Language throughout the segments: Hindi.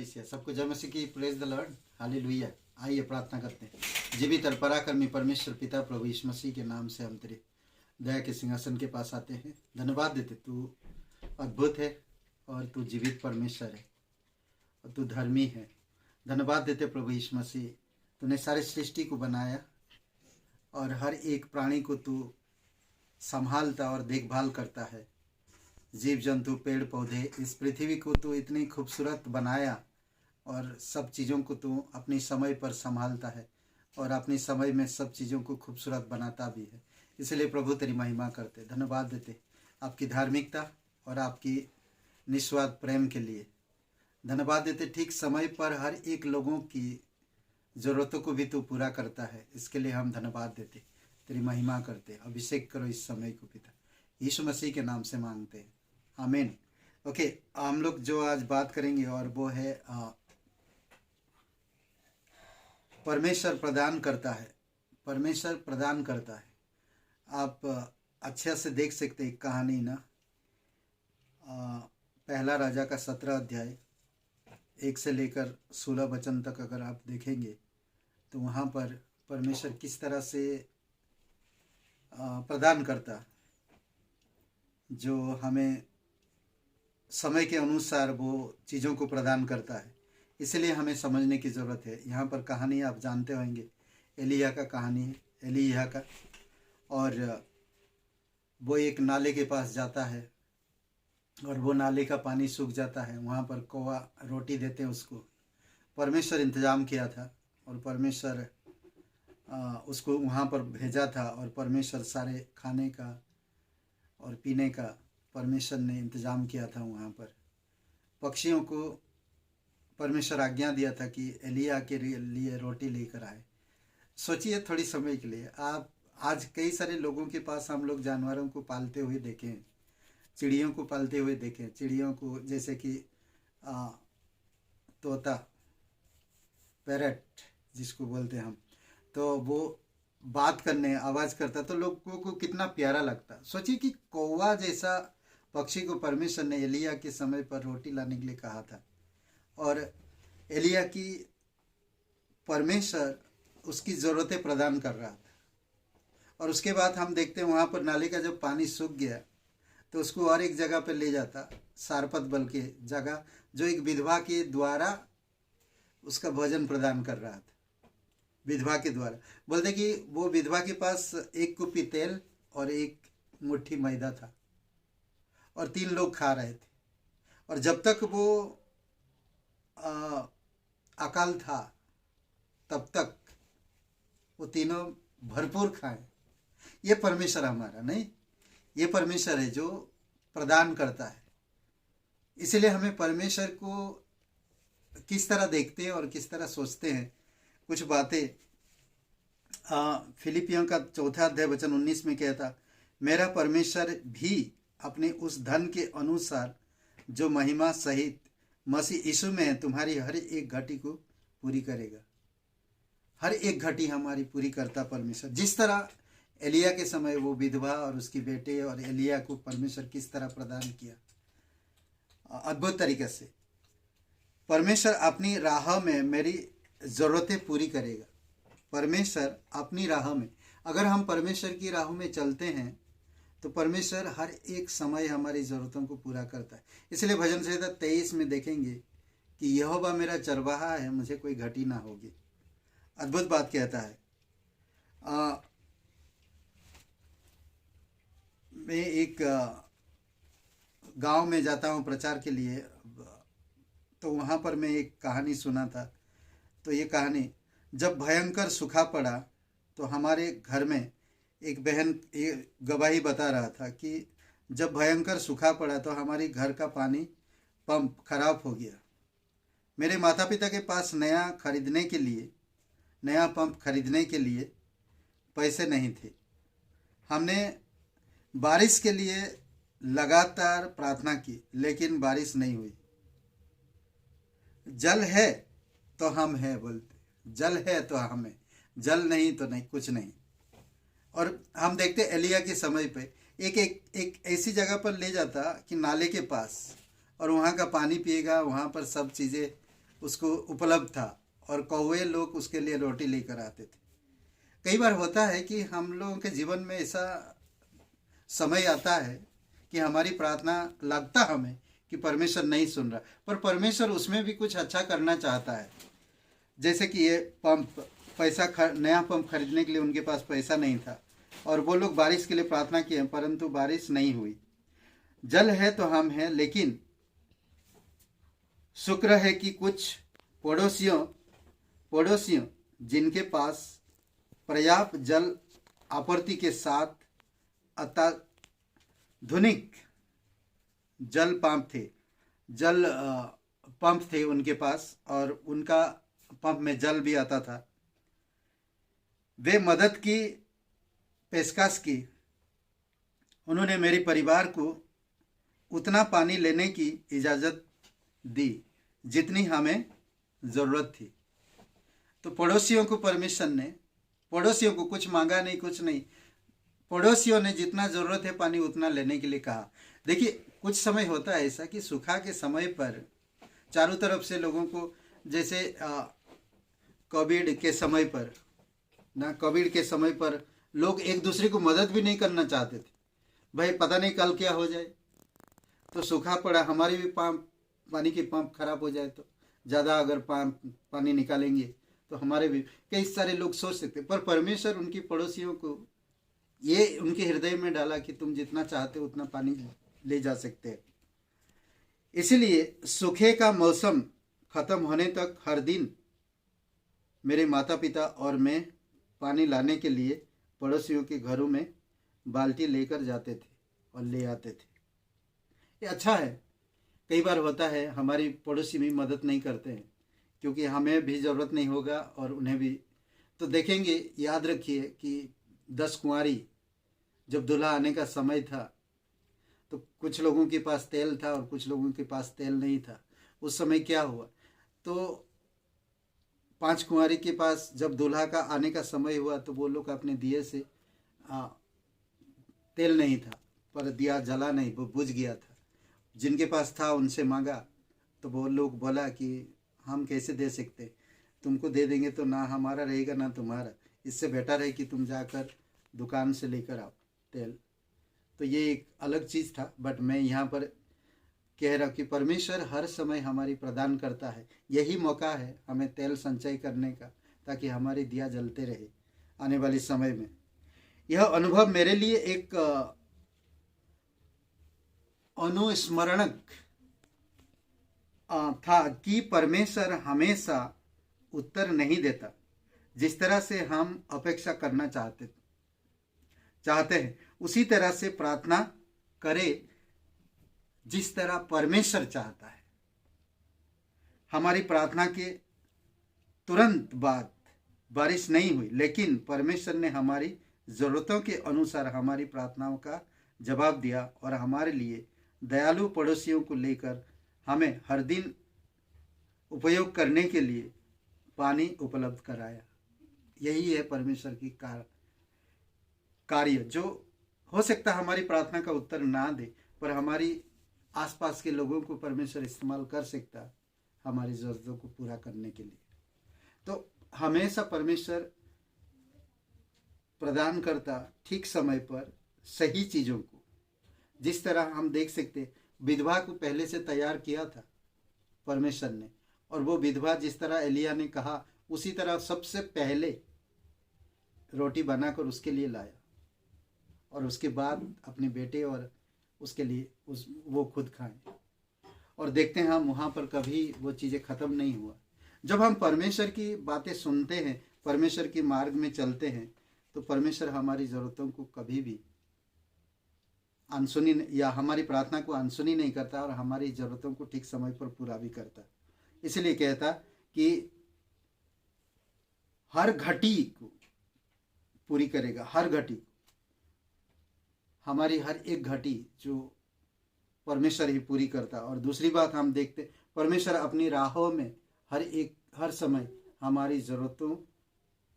मसीह। सबको जय मसीह की। Praise the Lord, hallelujah. आइए प्रार्थना करते हैं। जीवित और पराक्रमी परमेश्वर पिता प्रभु यीशु मसीह के नाम से हम तेरे दया के सिंहासन के पास आते हैं। धन्यवाद देते, तू अद्भुत है और तू जीवित परमेश्वर है और तू धर्मी है। धन्यवाद देते प्रभु यीशु मसीह, तूने सारे सृष्टि को बनाया और हर एक प्राणी को तू संभालता और देखभाल करता है। जीव जंतु, पेड़ पौधे, इस पृथ्वी को तू इतनी खूबसूरत बनाया और सब चीज़ों को तू अपनी समय पर संभालता है और अपनी समय में सब चीज़ों को खूबसूरत बनाता भी है। इसलिए प्रभु तेरी महिमा करते, धन्यवाद देते आपकी धार्मिकता और आपकी निस्वार्थ प्रेम के लिए। धन्यवाद देते ठीक समय पर हर एक लोगों की ज़रूरतों को भी तू पूरा करता है। इसके लिए हम धन्यवाद देते, तेरी महिमा करते। अभिषेक करो इस समय को पिता, यीशु मसीह के नाम से मांगते हैं, आमीन। ओके, हम लोग जो आज बात करेंगे और वो है परमेश्वर प्रदान करता है। परमेश्वर प्रदान करता है। आप अच्छे से देख सकते हैं कहानी ना, पहला राजा का 17 अध्याय 1 से लेकर 16 वचन तक अगर आप देखेंगे तो वहाँ पर परमेश्वर किस तरह से प्रदान करता, जो हमें समय के अनुसार वो चीज़ों को प्रदान करता है। इसलिए हमें समझने की ज़रूरत है। यहाँ पर कहानी आप जानते होंगे, एलिया का कहानी है, एलिया का। और वो एक नाले के पास जाता है और वो नाले का पानी सूख जाता है। वहाँ पर कौवा रोटी देते हैं उसको। परमेश्वर इंतज़ाम किया था और परमेश्वर उसको वहाँ पर भेजा था और परमेश्वर सारे खाने का और पीने का परमेश्वर ने इंतज़ाम किया था। वहाँ पर पक्षियों को परमेश्वर आज्ञा दिया था कि एलिया के लिए रोटी लेकर आए। सोचिए थोड़ी समय के लिए, आप आज कई सारे लोगों के पास हम लोग जानवरों को पालते हुए देखें, चिड़ियों को पालते हुए देखें। चिड़ियों को जैसे कि तोता, पैरट जिसको बोलते हैं हम, तो वो बात करने आवाज़ करता तो लोगों को कितना प्यारा लगता। सोचिए कि कौवा जैसा पक्षी को परमेश्वर ने एलिया के समय पर रोटी लाने के लिए कहा था और एलिया की परमेश्वर उसकी ज़रूरतें प्रदान कर रहा था। और उसके बाद हम देखते हैं वहाँ पर नाले का जब पानी सूख गया तो उसको और एक जगह पर ले जाता, सारपत बल के जगह, जो एक विधवा के द्वारा उसका भोजन प्रदान कर रहा था। विधवा के द्वारा बोलते कि वो विधवा के पास 1 कुप्पी तेल और 1 मुट्ठी मैदा था और 3 लोग खा रहे थे। और जब तक वो अकाल था तब तक वो तीनों भरपूर खाएं। ये परमेश्वर हमारा नहीं, ये परमेश्वर है जो प्रदान करता है। इसलिए हमें परमेश्वर को किस तरह देखते हैं और किस तरह सोचते हैं, कुछ बातें फिलिपियों का 4 अध्याय वचन 19 में कहता, मेरा परमेश्वर भी अपने उस धन के अनुसार जो महिमा सहित मसीह यीशु में है तुम्हारी हर एक घटी को पूरी करेगा। हर एक घटी हमारी पूरी करता परमेश्वर। जिस तरह एलिया के समय वो विधवा और उसकी बेटे और एलिया को परमेश्वर किस तरह प्रदान किया अद्भुत तरीके से। परमेश्वर अपनी राह में मेरी ज़रूरतें पूरी करेगा। परमेश्वर अपनी राह में, अगर हम परमेश्वर की राह में चलते हैं तो परमेश्वर हर एक समय हमारी ज़रूरतों को पूरा करता है। इसलिए भजन संहिता 23 में देखेंगे कि यहोवा मेरा चरवाहा है, मुझे कोई घटी ना होगी। अद्भुत बात कहता है। मैं एक गांव में जाता हूं प्रचार के लिए, तो वहां पर मैं एक कहानी सुना था। तो ये कहानी, जब भयंकर सूखा पड़ा तो हमारे घर में एक बहन गवाही बता रहा था कि जब भयंकर सूखा पड़ा तो हमारी घर का पानी पंप खराब हो गया। मेरे माता पिता के पास नया पंप खरीदने के लिए पैसे नहीं थे। हमने बारिश के लिए लगातार प्रार्थना की लेकिन बारिश नहीं हुई। जल है तो हम हैं बोलते, जल है तो हम हैं, जल नहीं तो नहीं, कुछ नहीं। और हम देखते एलिया के समय पे एक ऐसी जगह पर ले जाता कि नाले के पास, और वहाँ का पानी पिएगा, वहाँ पर सब चीज़ें उसको उपलब्ध था और कौवे लोग उसके लिए रोटी लेकर आते थे। कई बार होता है कि हम लोगों के जीवन में ऐसा समय आता है कि हमारी प्रार्थना लगता हमें कि परमेश्वर नहीं सुन रहा, पर परमेश्वर उसमें भी कुछ अच्छा करना चाहता है। जैसे कि ये पंप, नया पंप खरीदने के लिए उनके पास पैसा नहीं था और वो लोग बारिश के लिए प्रार्थना किए, परंतु बारिश नहीं हुई। जल है तो हम हैं, लेकिन शुक्र है कि कुछ पड़ोसियों जिनके पास पर्याप्त जल आपूर्ति के साथ अत्याधुनिक जल पंप थे उनके पास, और उनका पंप में जल भी आता था। वे मदद की पेशकश की। उन्होंने मेरे परिवार को उतना पानी लेने की इजाज़त दी जितनी हमें ज़रूरत थी। तो पड़ोसियों को परमिशन ने, पड़ोसियों को कुछ मांगा नहीं, कुछ नहीं, पड़ोसियों ने जितना ज़रूरत है पानी उतना लेने के लिए कहा। देखिए, कुछ समय होता है ऐसा कि सूखा के समय पर चारों तरफ से लोगों को, जैसे कोविड के समय पर लोग एक दूसरे को मदद भी नहीं करना चाहते थे। भाई पता नहीं कल क्या हो जाए, तो सूखा पड़ा, हमारी भी पानी की पंप खराब हो जाए तो ज़्यादा अगर पानी निकालेंगे तो हमारे भी, कई सारे लोग सोच सकते। पर परमेश्वर उनकी पड़ोसियों को ये उनके हृदय में डाला कि तुम जितना चाहते हो उतना पानी ले जा सकते हैं। इसलिए सूखे का मौसम खत्म होने तक हर दिन मेरे माता पिता और मैं पानी लाने के लिए पड़ोसियों के घरों में बाल्टी लेकर जाते थे और ले आते थे। ये अच्छा है। कई बार होता है हमारी पड़ोसी भी मदद नहीं करते हैं, क्योंकि हमें भी ज़रूरत नहीं होगा और उन्हें भी। तो देखेंगे, याद रखिए कि 10 कुंवारी, जब दूल्हा आने का समय था तो कुछ लोगों के पास तेल था और कुछ लोगों के पास तेल नहीं था। उस समय क्या हुआ, तो 5 कुंवारी के पास जब दूल्हा का आने का समय हुआ तो वो लोग अपने दिए से तेल नहीं था, पर दिया जला नहीं, वो बुझ गया था। जिनके पास था उनसे मांगा तो वो लोग बोला कि हम कैसे दे सकते, तुमको दे देंगे तो ना हमारा रहेगा ना तुम्हारा, इससे बेटर है कि तुम जाकर दुकान से लेकर आओ तेल। तो ये एक अलग चीज़ था, बट मैं यहाँ पर कह रहा कि परमेश्वर हर समय हमारी प्रदान करता है। यही मौका है हमें तेल संचय करने का, ताकि हमारी दिया जलते रहे आने वाले समय में। यह अनुभव मेरे लिए एक अनुस्मरणक था कि परमेश्वर हमेशा उत्तर नहीं देता जिस तरह से हम अपेक्षा करना चाहते हैं, उसी तरह से प्रार्थना करें जिस तरह परमेश्वर चाहता है। हमारी प्रार्थना के तुरंत बाद बारिश नहीं हुई, लेकिन परमेश्वर ने हमारी ज़रूरतों के अनुसार हमारी प्रार्थनाओं का जवाब दिया और हमारे लिए दयालु पड़ोसियों को लेकर हमें हर दिन उपयोग करने के लिए पानी उपलब्ध कराया। यही है परमेश्वर की कार्य, जो हो सकता है हमारी प्रार्थना का उत्तर ना दे, पर हमारी आसपास के लोगों को परमेश्वर इस्तेमाल कर सकता है हमारी ज़रूरतों को पूरा करने के लिए। तो हमेशा परमेश्वर प्रदान करता ठीक समय पर सही चीज़ों को। जिस तरह हम देख सकते, विधवा को पहले से तैयार किया था परमेश्वर ने, और वो विधवा जिस तरह एलिया ने कहा उसी तरह सबसे पहले रोटी बनाकर उसके लिए लाया, और उसके बाद अपने बेटे और उसके लिए वो खुद खाएं। और देखते हैं हम वहाँ पर कभी वो चीज़ें ख़त्म नहीं हुआ। जब हम परमेश्वर की बातें सुनते हैं, परमेश्वर के मार्ग में चलते हैं, तो परमेश्वर हमारी ज़रूरतों को कभी भी अनसुनी या हमारी प्रार्थना को अनसुनी नहीं करता, और हमारी ज़रूरतों को ठीक समय पर पूरा भी करता। इसलिए कहता कि हर घटी को पूरी करेगा, हर घटी, हमारी हर एक घटी जो परमेश्वर ही पूरी करता। और दूसरी बात हम देखते, परमेश्वर अपनी राहों में हर समय हमारी ज़रूरतों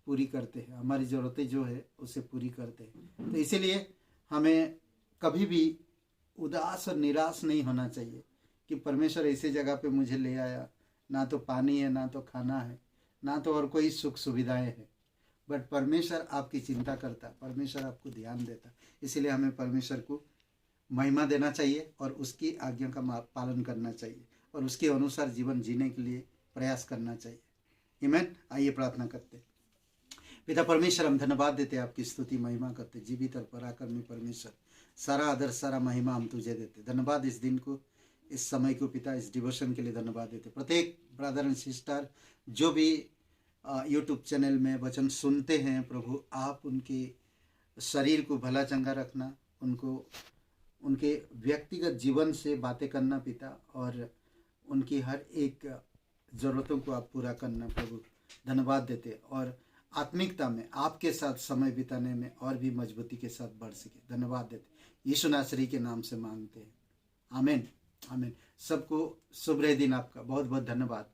पूरी करते हैं, हमारी ज़रूरतें जो है उसे पूरी करते हैं। तो इसीलिए हमें कभी भी उदास और निराश नहीं होना चाहिए कि परमेश्वर ऐसी जगह पे मुझे ले आया, ना तो पानी है, ना तो खाना है, ना तो और कोई सुख सुविधाएं हैं, बट परमेश्वर आपकी चिंता करता, परमेश्वर आपको ध्यान देता। इसलिए हमें परमेश्वर को महिमा देना चाहिए और उसकी आज्ञा का पालन करना चाहिए और उसके अनुसार जीवन जीने के लिए प्रयास करना चाहिए। आमीन। आइए प्रार्थना करते। पिता परमेश्वर, हम धन्यवाद देते, आपकी स्तुति महिमा करते। जीवित और पराक्रमी परमेश्वर, सारा आदर सारा महिमा हम तुझे देते। धन्यवाद इस दिन को, इस समय को पिता, इस डिवोशन के लिए धन्यवाद देते। प्रत्येक ब्रदर एंड सिस्टर जो भी यूट्यूब चैनल में वचन सुनते हैं प्रभु, आप उनके शरीर को भला चंगा रखना, उनको उनके व्यक्तिगत जीवन से बातें करना पिता, और उनकी हर एक ज़रूरतों को आप पूरा करना प्रभु। धन्यवाद देते और आत्मिकता में आपके साथ समय बिताने में और भी मजबूती के साथ बढ़ सके। धन्यवाद देते यीशु नासरी के नाम से मांगते हैं, आमीन आमीन। सबको शुभ रहे दिन आपका। बहुत बहुत धन्यवाद।